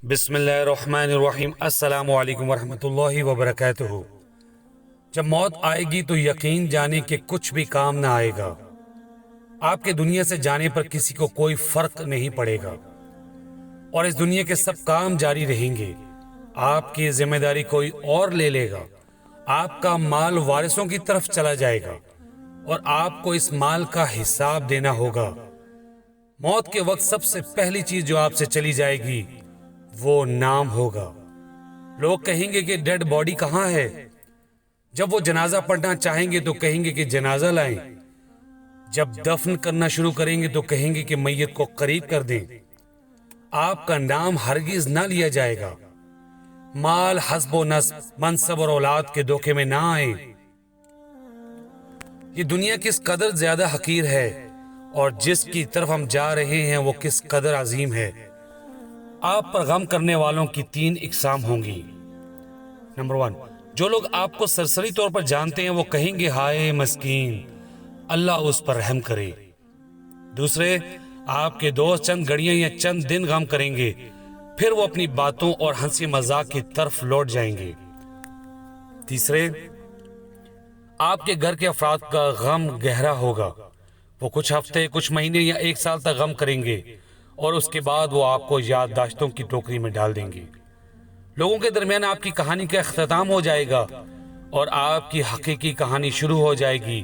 بسم اللہ الرحمن الرحیم۔ السلام علیکم ورحمۃ اللہ وبرکاتہ۔ جب موت آئے گی تو یقین جانے کہ کچھ بھی کام نہ آئے گا۔ آپ کے دنیا سے جانے پر کسی کو کوئی فرق نہیں پڑے گا اور اس دنیا کے سب کام جاری رہیں گے۔ آپ کی ذمہ داری کوئی اور لے لے گا۔ آپ کا مال وارثوں کی طرف چلا جائے گا اور آپ کو اس مال کا حساب دینا ہوگا۔ موت کے وقت سب سے پہلی چیز جو آپ سے چلی جائے گی وہ نام ہوگا۔ لوگ کہیں گے کہ ڈیڈ باڈی کہاں ہے؟ جب وہ جنازہ پڑھنا چاہیں گے تو کہیں گے کہ جنازہ لائیں۔ جب دفن کرنا شروع کریں گے تو کہیں گے کہ میت کو قریب کر دیں۔ آپ کا نام ہرگز نہ لیا جائے گا۔ مال، حسب و نسب، منصب اور اولاد کے دھوکے میں نہ آئیں۔ یہ دنیا کس قدر زیادہ حقیر ہے اور جس کی طرف ہم جا رہے ہیں وہ کس قدر عظیم ہے۔ آپ پر غم کرنے والوں کی 3 اقسام ہوں گی۔ نمبر 1، جو لوگ آپ کو سرسری طور پر جانتے ہیں وہ کہیں گے ہائے مسکین، اللہ اس پر رحم کرے۔ دوسرے، آپ کے دوست چند گھڑیاں یا چند دن غم کریں گے، پھر وہ اپنی باتوں اور ہنسی مذاق کی طرف لوٹ جائیں گے۔ تیسرے، آپ کے گھر کے افراد کا غم گہرا ہوگا۔ وہ کچھ ہفتے، کچھ مہینے یا 1 سال تک غم کریں گے اور اس کے بعد وہ آپ کو یادداشتوں کی ٹوکری میں ڈال دیں گے۔ لوگوں کے درمیان آپ کی کہانی کا اختتام ہو جائے گا اور آپ کی حقیقی کہانی شروع ہو جائے گی،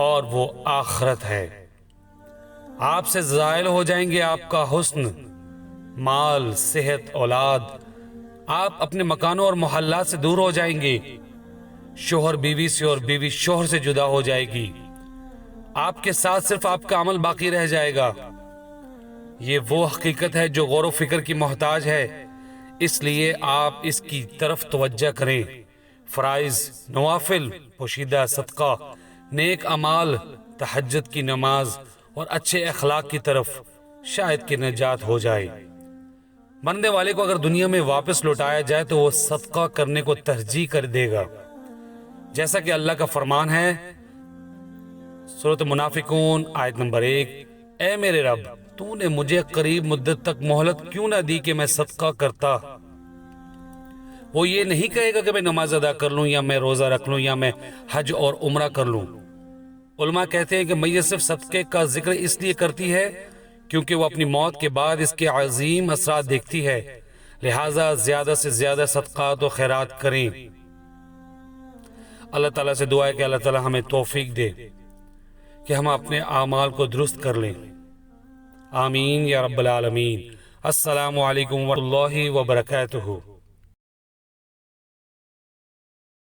اور وہ آخرت ہے۔ آپ سے زائل ہو جائیں گے آپ کا حسن، مال، صحت، اولاد۔ آپ اپنے مکانوں اور محلات سے دور ہو جائیں گے۔ شوہر بیوی سے اور بیوی شوہر سے جدا ہو جائے گی۔ آپ کے ساتھ صرف آپ کا عمل باقی رہ جائے گا۔ یہ وہ حقیقت ہے جو غور و فکر کی محتاج ہے، اس لیے آپ اس کی طرف توجہ کریں۔ فرائض، نوافل، پوشیدہ صدقہ، نیک اعمال، تہجد کی نماز اور اچھے اخلاق کی طرف، شاید کہ نجات ہو جائے۔ مرنے والے کو اگر دنیا میں واپس لوٹایا جائے تو وہ صدقہ کرنے کو ترجیح کر دے گا، جیسا کہ اللہ کا فرمان ہے سورۃ منافقون آیت نمبر 1، اے میرے رب، تو نے مجھے قریب مدت تک مہلت کیوں نہ دی کہ میں صدقہ کرتا؟ وہ یہ نہیں کہے گا کہ میں نماز ادا کر لوں یا میں روزہ رکھ لوں یا میں حج اور عمرہ کر لوں۔ علماء کہتے ہیں کہ میت صرف صدقے کا ذکر اس لیے کرتی ہے کیونکہ وہ اپنی موت کے بعد اس کے عظیم اثرات دیکھتی ہے، لہٰذا زیادہ سے زیادہ صدقات و خیرات کریں۔ اللہ تعالیٰ سے دعا ہے کہ اللہ تعالیٰ ہمیں توفیق دے کہ ہم اپنے اعمال کو درست کر لیں۔ آمین یا رب العالمین۔ السلام علیکم ورحمۃ اللہ وبرکاتہ۔